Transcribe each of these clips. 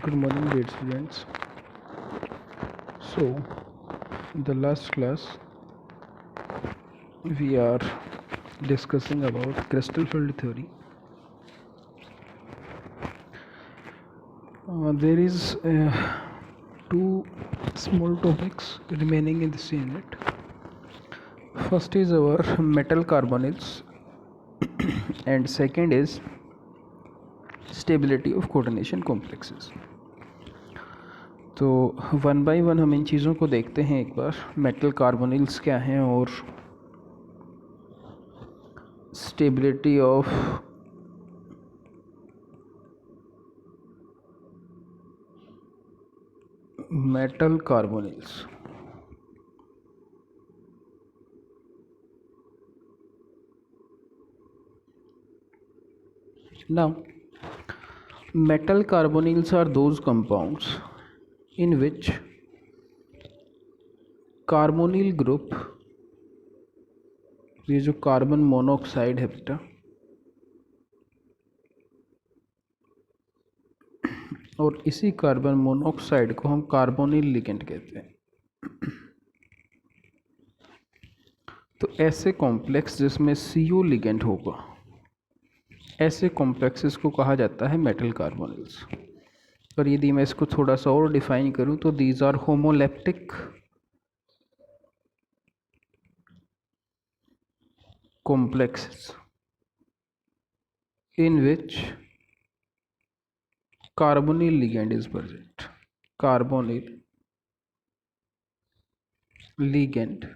Good morning, dear students. So, in the last class, we are discussing about crystal field theory. There is two small topics remaining in this unit. First is our metal carbonyls, and second is stability of coordination complexes. तो one by one हम इन चीज़ों को देखते हैं एक बार. Metal carbonyls क्या हैं और stability of metal carbonyls. Now, metal carbonyls are those compounds in which carbonyl group, ये जो कार्बन मोनोऑक्साइड है बेटा, और इसी कार्बन मोनोऑक्साइड को हम कार्बोनिल लिगेंड कहते हैं. तो ऐसे कॉम्प्लेक्स जिसमें CO लिगेंड होगा, ऐसे कॉम्प्लेक्सेस को कहा जाता है मेटल कार्बोनिल्स. और यदि मैं इसको थोड़ा सा और डिफाइन करूं तो these are homoleptic complexes in which carbonyl ligand is present. Carbonyl ligand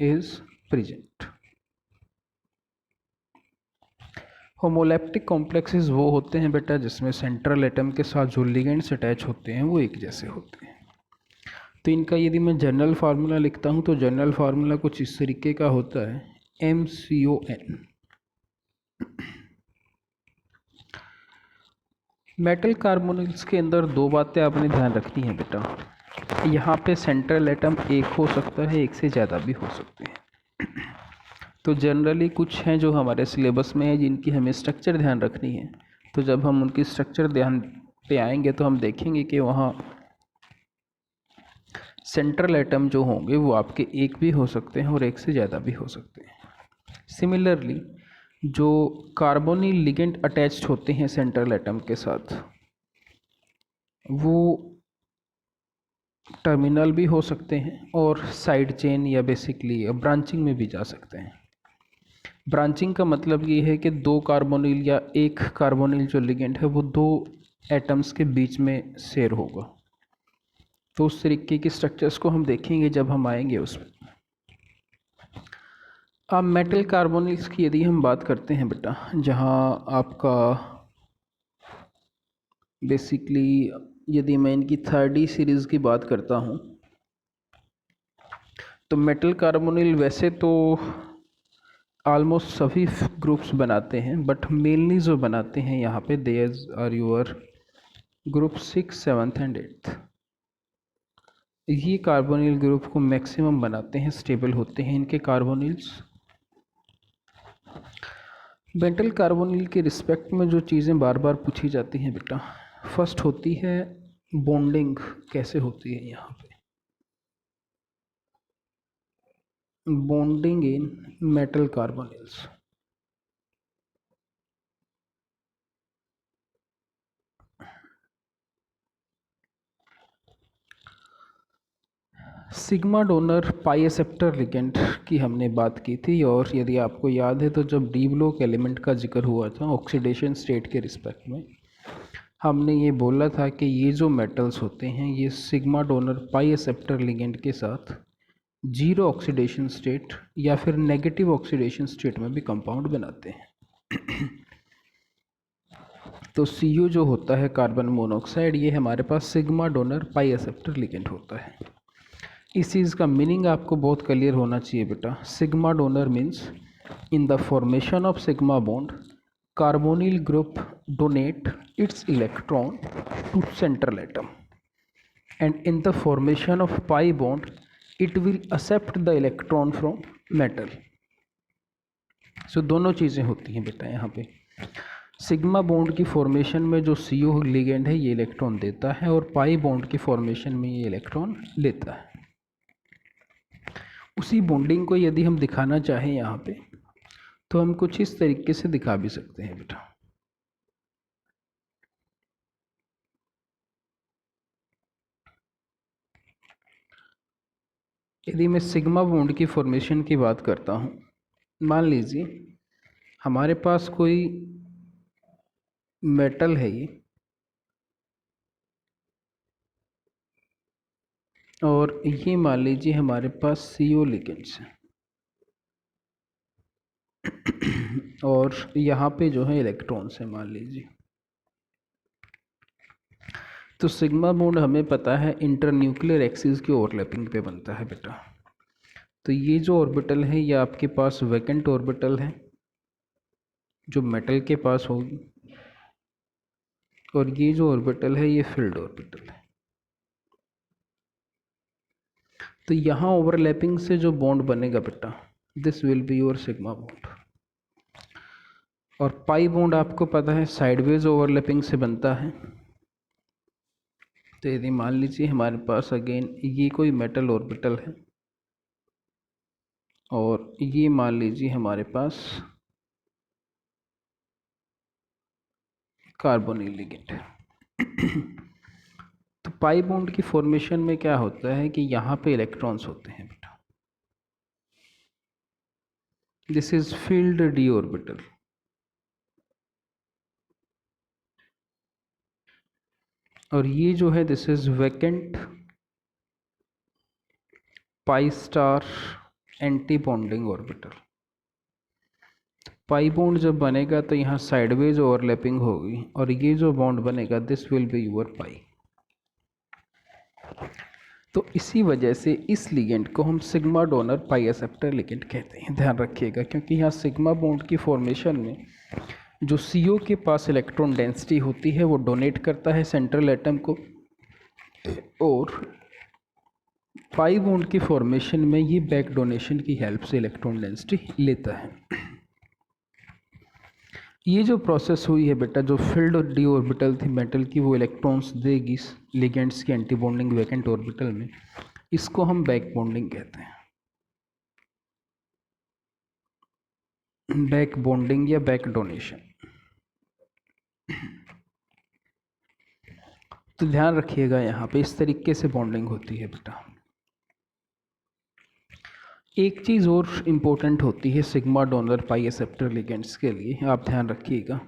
is present. Homoleptic complexes वो होते हैं बेटा जिसमें सेंट्रल एटम के साथ जो लिगेंड्स अटैच होते हैं वो एक जैसे होते हैं. तो इनका यदि मैं जनरल फार्मूला लिखता हूँ तो जनरल फार्मूला कुछ इस तरीके का होता है, MCON. मेटल कार्बोनिल्स के अंदर दो बातें आपने ध्यान रखनी है बेटा. यहाँ पे सेंट्रल एटम एक हो सकता है, एक से ज़्यादा भी हो सकते हैं. तो जनरली कुछ हैं जो हमारे सिलेबस में है जिनकी हमें स्ट्रक्चर ध्यान रखनी है. तो जब हम उनकी स्ट्रक्चर ध्यान पे आएंगे तो हम देखेंगे कि वहाँ सेंट्रल एटम जो होंगे वो आपके एक भी हो सकते हैं और एक से ज़्यादा भी हो सकते हैं. सिमिलरली जो कार्बोनिल लिगेंड अटैच्ड होते हैं सेंट्रल एटम के साथ वो टर्मिनल भी हो सकते हैं और साइड चेन या बेसिकली ब्रांचिंग में भी जा सकते हैं. ब्रांचिंग का मतलब ये है कि दो कार्बोनिल या एक कार्बोनिल जो लिगेंड है वो दो एटम्स के बीच में शेयर होगा. तो उस तरीके की स्ट्रक्चर्स को हम देखेंगे जब हम आएंगे उसमें. अब मेटल कार्बोनिल्स की यदि हम बात करते हैं बेटा, जहाँ आपका बेसिकली यदि मैं इनकी 3D सीरीज़ की बात करता हूँ तो मेटल कार्बोनिल वैसे तो ऑलमोस्ट सभी ग्रुप्स बनाते हैं, बट मेनली जो बनाते हैं यहाँ पे there are your group 6, 7 and 8. ये कार्बोनिल ग्रुप को मैक्सिमम बनाते हैं, स्टेबल होते हैं इनके कार्बोनिल्स. मेटल कार्बोनिल के रिस्पेक्ट में जो चीज़ें बार बार पूछी जाती हैं बेटा, फर्स्ट होती है बॉन्डिंग कैसे होती है. यहाँ पे bonding in metal carbonyls. Sigma donor pi acceptor ligand की हमने बात की थी, और यदि आपको याद है तो जब डी ब्लॉक एलिमेंट का जिक्र हुआ था ऑक्सीडेशन स्टेट के रिस्पेक्ट में, हमने ये बोला था कि ये जो मेटल्स होते हैं ये sigma donor pi acceptor ligand के साथ जीरो ऑक्सीडेशन स्टेट या फिर नेगेटिव ऑक्सीडेशन स्टेट में भी कंपाउंड बनाते हैं. तो CO जो होता है कार्बन मोनोऑक्साइड, ये हमारे पास sigma donor pi acceptor ligand होता है. इस चीज़ का मीनिंग आपको बहुत क्लियर होना चाहिए बेटा. Sigma donor means in the formation of sigma bond carbonyl group donate its electron to central atom, and in the formation of pi bond it will accept the electron from metal. So दोनों चीज़ें होती हैं बेटा यहाँ पे. Sigma bond की formation में जो CO लिगेंड है ये इलेक्ट्रॉन देता है और पाई बॉन्ड की फॉर्मेशन में ये इलेक्ट्रॉन लेता है। उसी बॉन्डिंग को यदि हम दिखाना चाहें यहाँ पे तो हम कुछ इस तरीके से दिखा भी सकते हैं बेटा। यदि मैं सिग्मा बॉन्ड की फॉर्मेशन की बात करता हूँ, मान लीजिए हमारे पास कोई मेटल है ये, और ये मान लीजिए हमारे पास CO लिगेंड्स है और यहाँ पे जो है इलेक्ट्रॉन्स है मान लीजिए। तो सिग्मा बॉन्ड हमें पता है इंटरन्यूक्लियर एक्सिस की ओवरलैपिंग पे बनता है बेटा। तो ये जो ऑर्बिटल है ये आपके पास वैकेंट ऑर्बिटल है जो मेटल के पास होगी, और ये जो ऑर्बिटल है ये फील्ड ऑर्बिटल है। तो यहाँ ओवरलैपिंग से जो बॉन्ड बनेगा बेटा, this will be your sigma bond. और पाई बॉन्ड आपको पता है साइडवेज ओवरलैपिंग से बनता है। तो यदि मान लीजिए हमारे पास अगेन ये कोई मेटल ऑर्बिटल है और ये मान लीजिए हमारे पास कार्बोनिल लिगेंड है। तो पाई बॉन्ड की फॉर्मेशन में क्या होता है कि यहाँ पे इलेक्ट्रॉन्स होते हैं बेटा। This is field d orbital. और ये जो है this is vacant pi star anti bonding orbital. Pi bond जब बनेगा तो यहाँ साइडवेज ओवरलैपिंग होगी और ये जो बॉन्ड बनेगा दिस विल बी यूर पाई। तो इसी वजह से इस लिगेंड को हम sigma donor pi acceptor ligand कहते हैं, ध्यान रखिएगा। क्योंकि यहाँ सिग्मा बॉन्ड की फॉर्मेशन में जो CO के पास इलेक्ट्रॉन डेंसिटी होती है वो डोनेट करता है सेंट्रल एटम को, और पाई बॉन्ड की फॉर्मेशन में ये बैक डोनेशन की हेल्प से इलेक्ट्रॉन डेंसिटी लेता है। ये जो प्रोसेस हुई है बेटा, जो फील्ड और d ऑर्बिटल थी मेटल की वो इलेक्ट्रॉन्स देगी लिगेंड्स की एंटी बॉन्डिंग वैकेंट ऑर्बिटल में, इसको हम बैक बॉन्डिंग कहते हैं। बैक बॉन्डिंग या बैक डोनेशन। तो ध्यान रखिएगा यहाँ पे इस तरीके से बॉन्डिंग होती है बेटा। एक चीज़ और इम्पोर्टेंट होती है sigma donor pi acceptor ligands के लिए, आप ध्यान रखिएगा।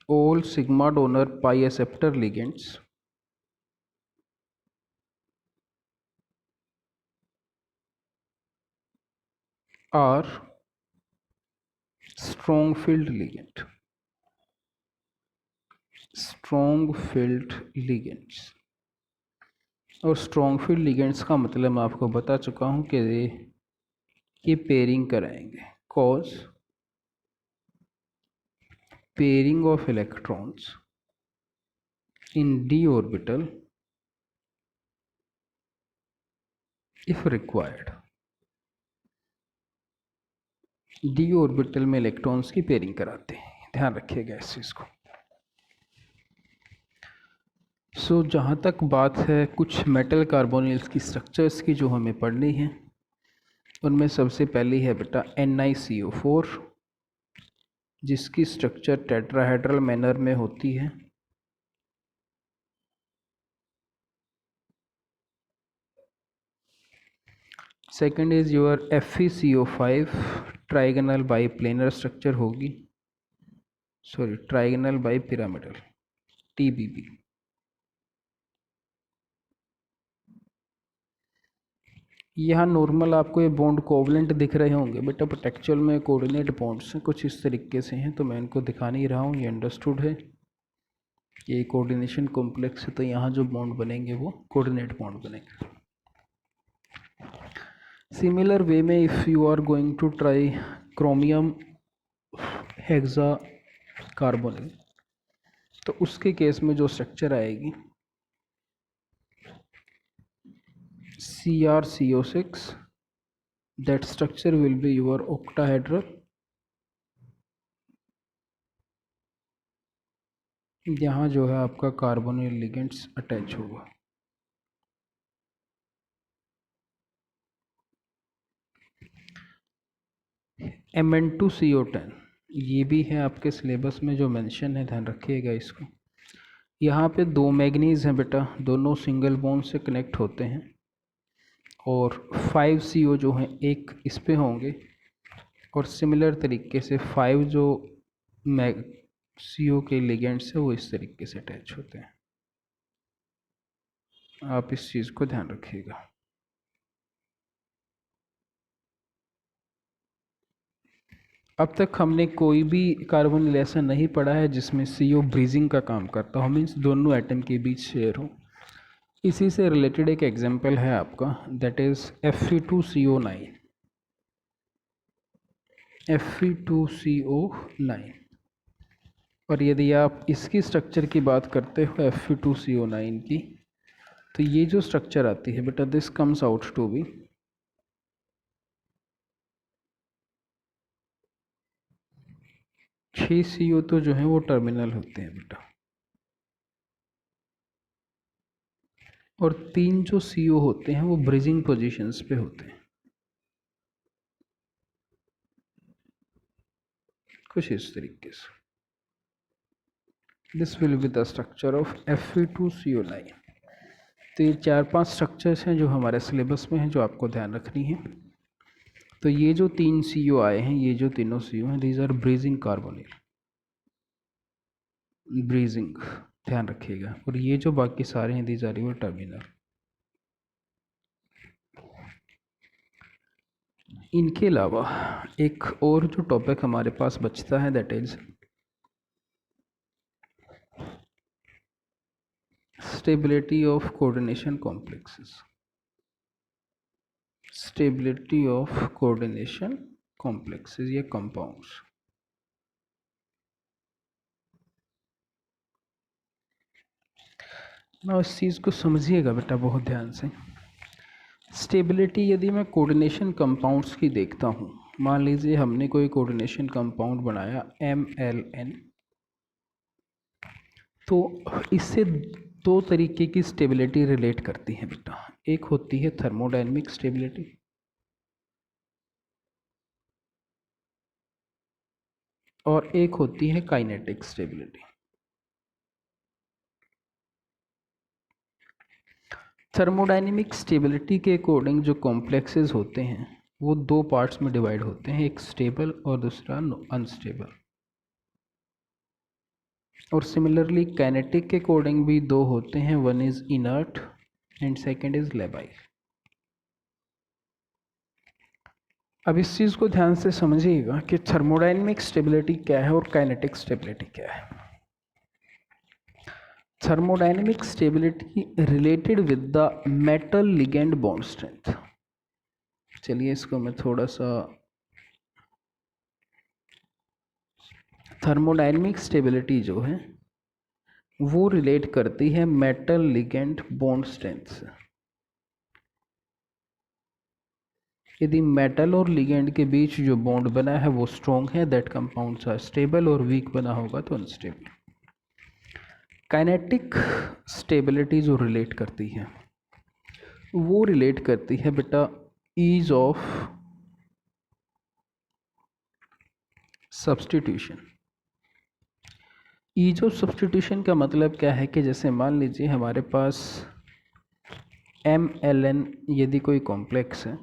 All sigma donor pi acceptor ligands are strong field ligand. Strong field ligands, और स्ट्रॉन्ग फील्ड लिगेंड्स का मतलब मैं आपको बता चुका हूँ कि ये पेयरिंग कराएंगे, cause pairing of electrons in d orbital if required। d orbital में इलेक्ट्रॉन्स की पेयरिंग कराते हैं, ध्यान रखिएगा इस चीज़ को। सो जहाँ तक बात है कुछ मेटल कार्बोनिल्स की स्ट्रक्चर्स की जो हमें पढ़नी है, उनमें सबसे पहली है बेटा NiCO4, जिसकी स्ट्रक्चर टेट्राहेड्रल मैनर में होती है। Second is your FeCO5, trigonal bi planar structure होगी, sorry trigonal bipyramidal TBP। यहाँ नॉर्मल आपको ये बॉन्ड कोवलेंट दिख रहे होंगे बेटा, बट एक्चुअल में कोऑर्डिनेट बॉन्ड्स हैं, कुछ इस तरीके से हैं, तो मैं इनको दिखा नहीं रहा हूँ, ये अंडरस्टूड है। ये कोऑर्डिनेशन कॉम्प्लेक्स है, तो यहाँ जो बॉन्ड बनेंगे वो कोऑर्डिनेट बॉन्ड बनेंगे। सिमिलर वे में if you are going to try chromium hexa carbonyl, तो उसके केस में जो स्ट्रक्चर आएगी CrCO6 that structure will be your octahedral. यहाँ जो है आपका कार्बोनिल लिगेंड्स अटैच होगा। Mn2CO10 ये भी है आपके सिलेबस में जो मेंशन है, ध्यान रखिएगा इसको। यहाँ पे दो मैग्नीज हैं बेटा, दोनों सिंगल बॉन्ड से कनेक्ट होते हैं, और 5 CO जो हैं एक इस पे होंगे, और सिमिलर तरीके से 5 जो मैग CO के लिगेंड्स है वो इस तरीके से अटैच होते हैं। आप इस चीज़ को ध्यान रखिएगा। अब तक हमने कोई भी कार्बोनिल ऐसा नहीं पढ़ा है जिसमें CO ब्रीजिंग का काम करता हो, मीन्स दोनों एटम के बीच शेयर हो। इसी से रिलेटेड एक एग्जांपल है आपका, दैट इज Fe2CO9। Fe2CO9, और यदि आप इसकी स्ट्रक्चर की बात करते हो Fe2CO9 की, तो ये जो स्ट्रक्चर आती है बेटा, this comes out to be 6 CO तो जो है वो टर्मिनल होते हैं बेटा, और 3 जो CO होते हैं वो ब्रिजिंग पोजीशंस पे होते हैं, कुछ इस तरीके से। This will be the structure of Fe2CO9। तो ये 4-5 स्ट्रक्चर्स हैं जो हमारे सिलेबस में हैं, जो आपको ध्यान रखनी है। तो ये जो 3 CO आए हैं, ये जो तीनों CO हैं, these are bridging carbonyl, bridging, ध्यान रखिएगा। और ये जो बाकी सारे हैं, दीज आर योर टर्मिनल। इनके अलावा एक और जो टॉपिक हमारे पास बचता है, that is stability of coordination complexes. Stability of coordination complexes या कंपाउंड्स। ना इस चीज़ को समझिएगा बेटा बहुत ध्यान से। स्टेबिलिटी यदि मैं कोऑर्डिनेशन कंपाउंड्स की देखता हूँ, मान लीजिए हमने कोई कोऑर्डिनेशन कंपाउंड बनाया MLN, तो इससे दो तरीके की स्टेबिलिटी रिलेट करती है बेटा। एक होती है थर्मोडायनेमिक स्टेबिलिटी, और एक होती है काइनेटिक स्टेबिलिटी। थर्मोडायनेमिक स्टेबिलिटी के अकॉर्डिंग जो कॉम्प्लेक्सेस होते हैं वो दो पार्ट्स में डिवाइड होते हैं, एक स्टेबल और दूसरा अनस्टेबल। और सिमिलरली काइनेटिक के अकॉर्डिंग भी दो होते हैं, one is inert and second is labile. अब इस चीज़ को ध्यान से समझिएगा कि थर्मोडायनेमिक स्टेबिलिटी क्या है और काइनेटिक स्टेबिलिटी क्या है। Thermodynamic stability related with the metal ligand bond strength. चलिए इसको मैं थोड़ा सा, थर्मोडायनेमिक स्टेबिलिटी जो है वो रिलेट करती है मेटल लिगेंड बॉन्ड स्ट्रेंथ से। यदि मेटल और लिगेंड के बीच जो बॉन्ड बना है वो स्ट्रॉन्ग है, दैट कंपाउंड्स आर स्टेबल, और वीक बना होगा तो अनस्टेबल। काइनेटिक स्टेबिलिटी जो रिलेट करती है वो रिलेट करती है बेटा ease of substitution. Ease of substitution का मतलब क्या है कि जैसे मान लीजिए हमारे पास MLN यदि कोई कॉम्प्लेक्स है,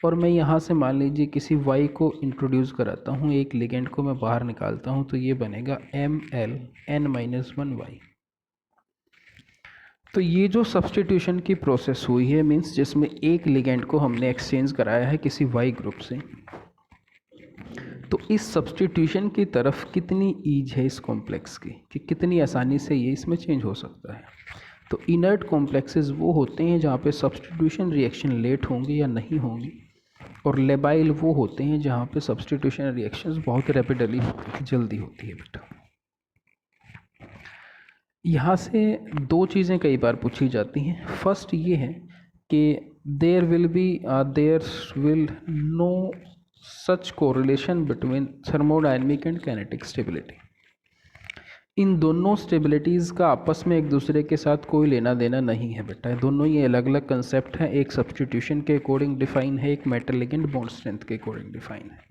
और मैं यहाँ से मान लीजिए किसी Y को इंट्रोड्यूस कराता हूँ, एक लिगेंड को मैं बाहर निकालता हूँ, तो ये बनेगा MLN-1Y। तो ये जो सब्स्टिट्यूशन की प्रोसेस हुई है, मीन्स जिसमें एक लिगेंड को हमने एक्सचेंज कराया है किसी Y ग्रुप से, तो इस सब्स्टिट्यूशन की तरफ कितनी ईज है इस कॉम्प्लेक्स की, कि कितनी आसानी से ये इसमें चेंज हो सकता है। तो इनर्ट कॉम्प्लेक्सेस वो होते हैं जहाँ पे सब्स्टिट्यूशन रिएक्शन लेट होंगी या नहीं होंगी, और लेबाइल वो होते हैं जहाँ पे सब्स्टिट्यूशन रिएक्शंस बहुत रैपिडली जल्दी होती है बेटा। यहाँ से दो चीज़ें कई बार पूछी जाती हैं। फर्स्ट ये है कि there will no such correlation between thermodynamic and kinetic stability. इन दोनों स्टेबिलिटीज़ का आपस में एक दूसरे के साथ कोई लेना देना नहीं है बेटा, दोनों ये अलग अलग कंसेप्ट हैं, एक सब्स्टिट्यूशन के अकॉर्डिंग डिफाइन है, एक मेटल लिगेंड बॉन्ड स्ट्रेंथ के अकॉर्डिंग डिफाइन है।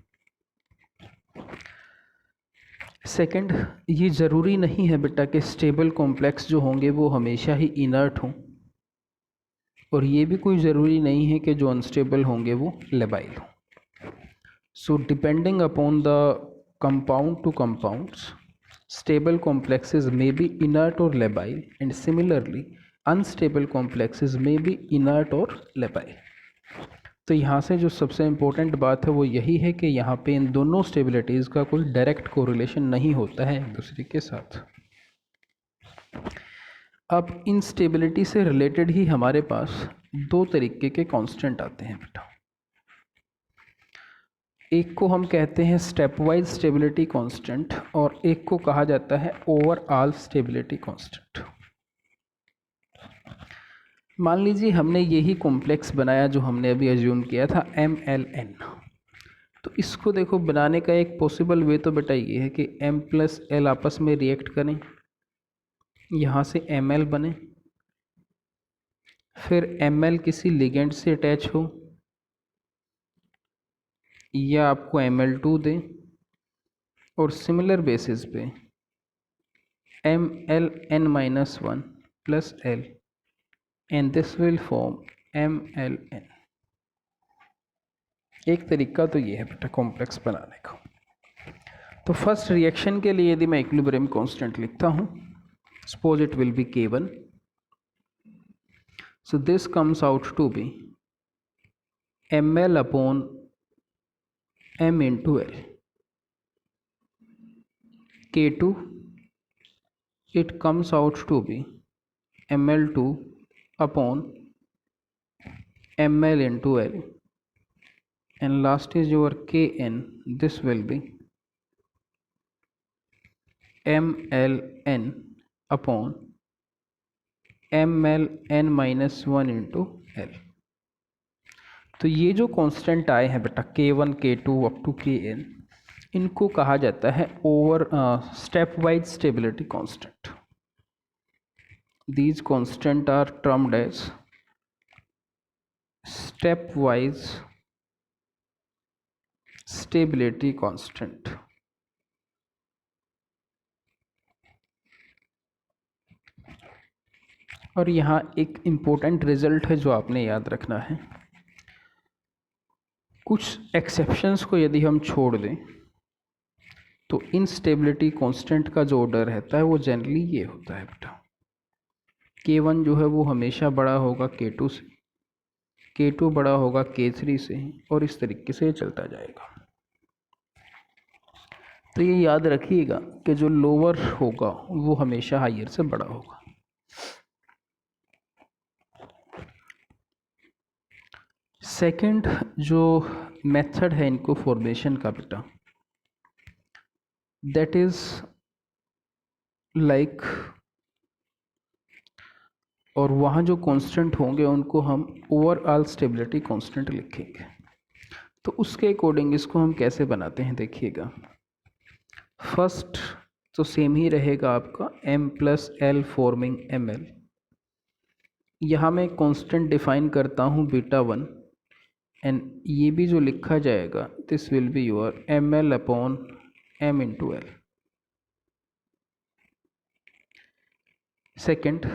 सेकंड, ये ज़रूरी नहीं है बेटा कि स्टेबल कॉम्प्लेक्स जो होंगे वो हमेशा ही इनर्ट हों, और ये भी कोई ज़रूरी नहीं है कि जो अनस्टेबल होंगे वो लेबाइल हों। So depending upon the compound two compounds, stable complexes may be inert or labile, and similarly unstable complexes may be inert or labile. तो यहाँ से जो सबसे इम्पोर्टेंट बात है वो यही है कि यहाँ पे इन दोनों स्टेबिलिटीज़ का कोई डायरेक्ट कोरिलेशन नहीं होता है एक दूसरे के साथ। अब इन स्टेबिलिटी से रिलेटेड ही हमारे पास दो तरीके के कांस्टेंट आते हैं बेटा। एक को हम कहते हैं स्टेप वाइज स्टेबिलिटी कांस्टेंट, और एक को कहा जाता है ओवरऑल स्टेबिलिटी कांस्टेंट। मान लीजिए हमने यही कॉम्प्लेक्स बनाया जो हमने अभी अज्यूम किया था MLN। तो इसको देखो, बनाने का एक पॉसिबल वे तो बेटा ये है कि M प्लस L आपस में रिएक्ट करें, यहाँ से ML बने, फिर ML किसी लिगेंड से अटैच हो या आपको Ml2 दें, और सिमिलर बेसिस पे MLN-1 plus L and this will form MLN। एक तरीका तो ये है बेटा कॉम्प्लेक्स बनाने का। तो फर्स्ट रिएक्शन के लिए यदि मैं इक्विलिब्रियम कांस्टेंट लिखता हूँ, suppose it will be K1, so this comes out to be ML upon M into L। K2, it comes out to be ML2 upon ML into L, and last is your Kn, this will be MLN upon MLN minus 1 into L। तो ये जो constant आए हैं बेटा K1 K2 up to Kn, इनको कहा जाता है over stepwise stability constant. These constant are termed as stepwise stability constant. और यहाँ एक इम्पोर्टेंट रिजल्ट है जो आपने याद रखना है, कुछ एक्सेप्शंस को यदि हम छोड़ दें तो इनस्टेबिलिटी कांस्टेंट का जो ऑर्डर रहता है वो जनरली ये होता है बेटा, K1 जो है वो हमेशा बड़ा होगा K2 से, K2 बड़ा होगा K3 से, और इस तरीके से चलता जाएगा। तो ये याद रखिएगा कि जो लोअर होगा वो हमेशा हायर से बड़ा होगा। सेकंड जो मेथड है इनको फॉर्मेशन का बेटा, दैट इज लाइक, और वहाँ जो कांस्टेंट होंगे उनको हम ओवरऑल स्टेबिलिटी कांस्टेंट लिखेंगे। तो उसके अकॉर्डिंग इसको हम कैसे बनाते हैं देखिएगा। फर्स्ट तो सेम ही रहेगा आपका M plus L forming ML। यहाँ मैं कांस्टेंट डिफाइन करता हूँ β1, एंड ये भी जो लिखा जाएगा this will be your ML upon M into L। Second,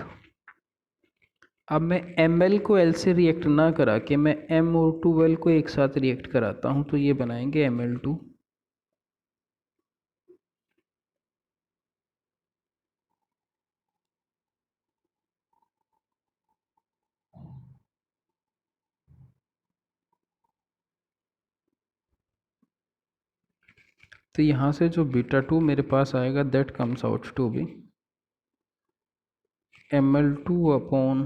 अब मैं ML को L से रिएक्ट ना करा के मैं M और 2L को एक साथ रिएक्ट कराता हूँ, तो ये बनाएंगे ML2। तो यहाँ से जो β2 मेरे पास आएगा that comes out to be ML2 upon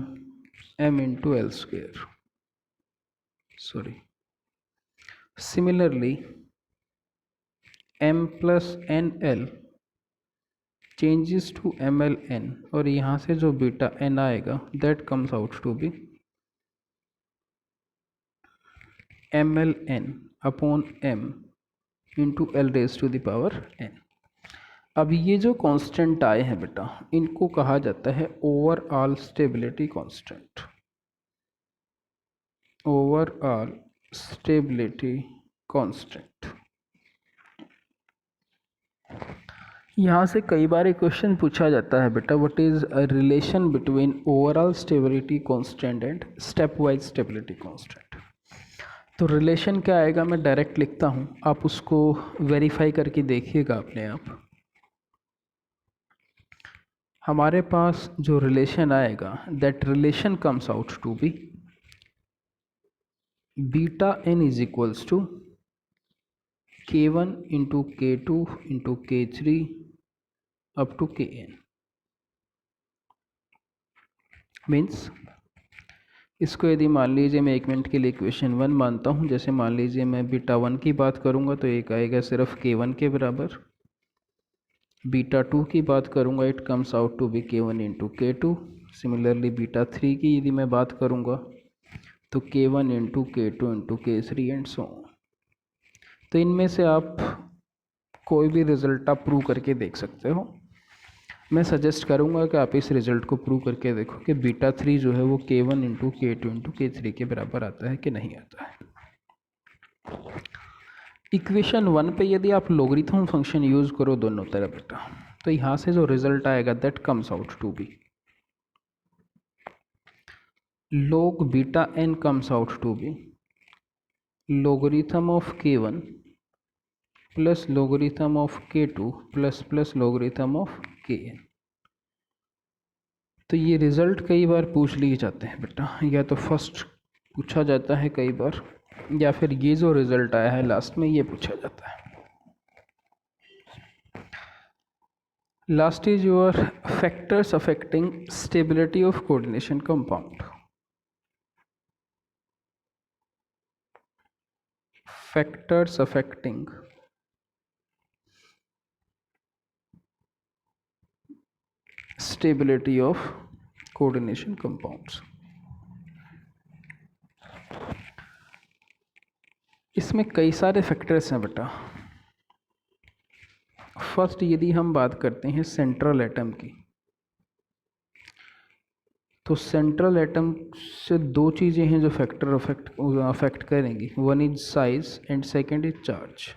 M into L square. Sorry, similarly M plus NL changes to MLN, और यहाँ से जो βN आएगा that comes out to be mln upon m into L raise to the power n। अब ये जो constant आए हैं बेटा, इनको कहा जाता है overall stability constant. Overall stability constant. यहाँ से कई बार एक क्वेश्चन पूछा जाता है बेटा, what is a relation between overall stability constant and step wise stability constant. तो रिलेशन क्या आएगा, मैं डायरेक्ट लिखता हूँ, आप उसको वेरीफाई करके देखिएगा अपने आप। हमारे पास जो रिलेशन आएगा, that relation comes out to be beta n is equals to k1 into k2 into k3 up to kn। Means इसको यदि मान लीजिए मैं एक मिनट के लिए इक्वेशन 1 मानता हूँ, जैसे मान लीजिए मैं बीटा 1 की बात करूँगा तो एक आएगा सिर्फ k1 के बराबर। बीटा 2 की बात करूँगा, it comes out to be k1 into k2। Similarly beta 3 की यदि मैं बात करूँगा तो k1 into k2 into k3 and so on. तो इनमें से आप कोई भी रिज़ल्ट आप प्रूव करके देख सकते हो। मैं सजेस्ट करूँगा कि आप इस रिज़ल्ट को प्रूव करके देखो कि बीटा 3 जो है वो k1 into k2 into k3 के बराबर आता है कि नहीं आता है। इक्वेशन 1 पे यदि आप लोगरिथम फंक्शन यूज़ करो दोनों तरफ बेटा, तो यहाँ से जो रिज़ल्ट आएगा that comes out to be log beta n comes out to be logarithm of k1 plus logarithm of k2 plus logarithm of kn। तो ये रिज़ल्ट कई बार पूछ लिए जाते हैं बेटा, या तो फर्स्ट पूछा जाता है कई बार, या फिर ये जो रिज़ल्ट आया है लास्ट में ये पूछा जाता है। Last is your factors affecting stability of coordination compound. Factors affecting stability of coordination compounds. इसमें कई सारे फैक्टर्स हैं बेटा। फर्स्ट यदि हम बात करते हैं सेंट्रल एटम की, तो सेंट्रल एटम से दो चीज़ें हैं जो फैक्टर अफेक्ट करेंगी। One is size and second is charge.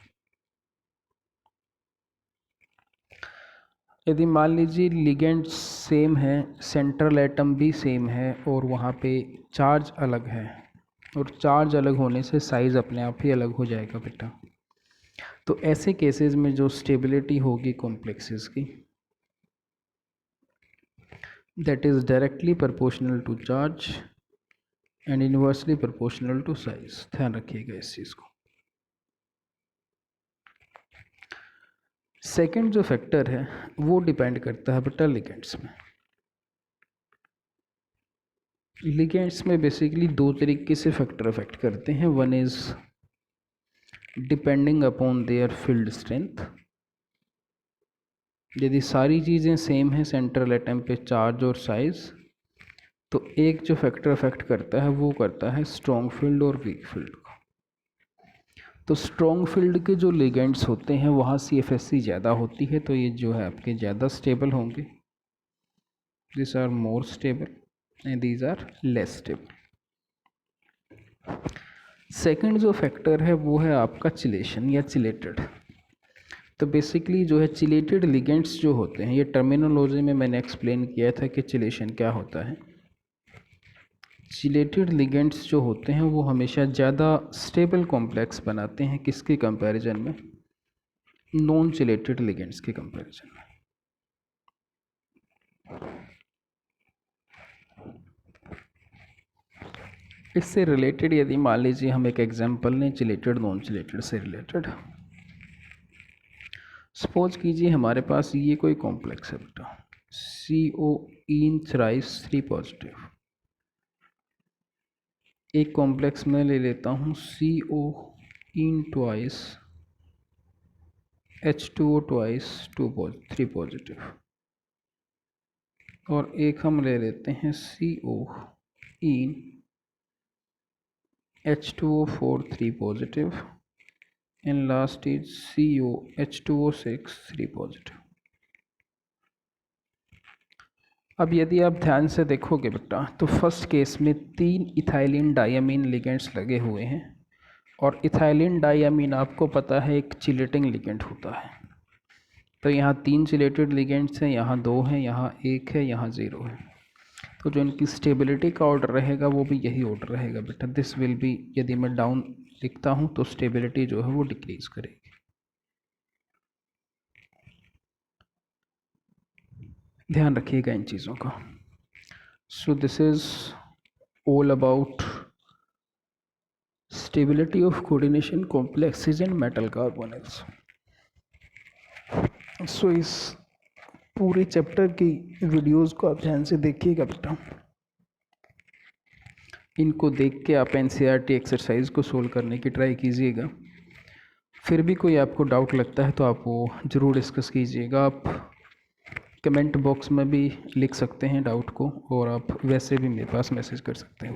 यदि मान लीजिए लिगेंड सेम है, सेंट्रल एटम भी सेम है और वहाँ पे चार्ज अलग है, और चार्ज अलग होने से साइज़ अपने आप ही अलग हो जाएगा बेटा। तो ऐसे केसेस में जो स्टेबिलिटी होगी कॉम्प्लेक्सेस की, that is directly proportional to charge and inversely proportional to size। ध्यान रखिएगा इस चीज़ को। सेकंड जो फैक्टर है वो डिपेंड करता है बेटा लिगेंड्स में। लिगेंड्स में बेसिकली दो तरीके से फैक्टर अफेक्ट करते हैं। One is depending upon their field strength. यदि सारी चीज़ें सेम हैं सेंट्रल एटम पे, चार्ज और साइज, तो एक जो फैक्टर अफेक्ट करता है वो करता है स्ट्रॉन्ग फील्ड और वीक फील्ड को। तो स्ट्रॉन्ग फील्ड के जो लिगेंड्स होते हैं वहाँ CFSC ज़्यादा होती है, तो ये जो है आपके ज़्यादा स्टेबल होंगे। This are more stable and these are less stable. Second जो फैक्टर है वो है आपका चिलेशन या चिलेटेड। तो बेसिकली जो है चिलेटेड लिगेंड्स जो होते हैं, ये टर्मिनोलॉजी में मैंने एक्सप्लेन किया था कि चिलेशन क्या होता है। चिलेटेड लिगेंड्स जो होते हैं वो हमेशा ज़्यादा स्टेबल कॉम्प्लेक्स बनाते हैं, किसके कंपैरिजन में, नॉन चिलेटेड लिगेंड्स के कंपैरिजन में। इससे रिलेटेड यदि मान लीजिए हम एक एग्जांपल लें चिलेटेड नॉन चिलेटेड से रिलेटेड। सपोज कीजिए हमारे पास ये कोई कॉम्प्लेक्स है बेटा, CO इन थ्राइस 3 पॉजिटिव। एक कॉम्प्लेक्स में ले लेता हूँ CO इन ट्वाइस H2O ट्वाइस 3 पॉजिटिव, और एक हम ले लेते हैं CO in H2O4 3 positive and last is CO H2O6 3 positive. अब यदि आप ध्यान से देखोगे बेटा तो फर्स्ट केस में 3 इथाइलिन डायमीन लिगेंड्स लगे हुए हैं और इथाइलिन डायमीन आपको पता है एक चिलेटिंग लिगेंड होता है। तो यहाँ 3 चिलेटेड लिगेंड्स हैं, यहाँ 2 हैं, यहाँ 1 है, यहाँ 0 है। तो जो इनकी स्टेबिलिटी का ऑर्डर रहेगा वो भी यही ऑर्डर रहेगा बेटा। दिस विल बी, यदि मैं डाउन लिखता हूँ तो स्टेबिलिटी जो है वो डिक्रीज करेगी। ध्यान रखिएगा इन चीज़ों का। So this is all about stability of coordination complexes and metal carbonates. So इस पूरे चैप्टर की वीडियोस को आप ध्यान से देखिएगा बेटा। इनको देख के आप एनसीईआरटी एक्सरसाइज को सोल्व करने की ट्राई कीजिएगा। फिर भी कोई आपको डाउट लगता है तो आप वो ज़रूर डिस्कस कीजिएगा। आप कमेंट बॉक्स में भी लिख सकते हैं डाउट को, और आप वैसे भी मेरे पास मैसेज कर सकते हो।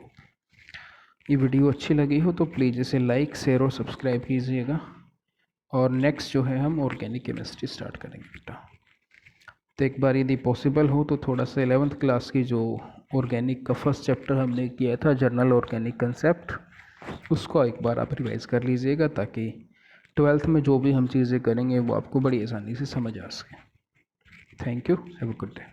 ये वीडियो अच्छी लगी हो तो प्लीज़ इसे लाइक, शेयर और सब्सक्राइब कीजिएगा। और नेक्स्ट जो है हम ऑर्गेनिक केमिस्ट्री स्टार्ट करेंगे बेटा। तो एक बार यदि पॉसिबल हो तो थोड़ा सा 11th क्लास की जो ऑर्गेनिक का फर्स्ट चैप्टर हमने किया था, जनरल ऑर्गेनिक कंसेप्ट, उसको एक बार आप रिवाइज़ कर लीजिएगा ताकि 12th में जो भी हम चीज़ें करेंगे वो आपको बड़ी आसानी से समझ आ सके। Thank you, have a good day.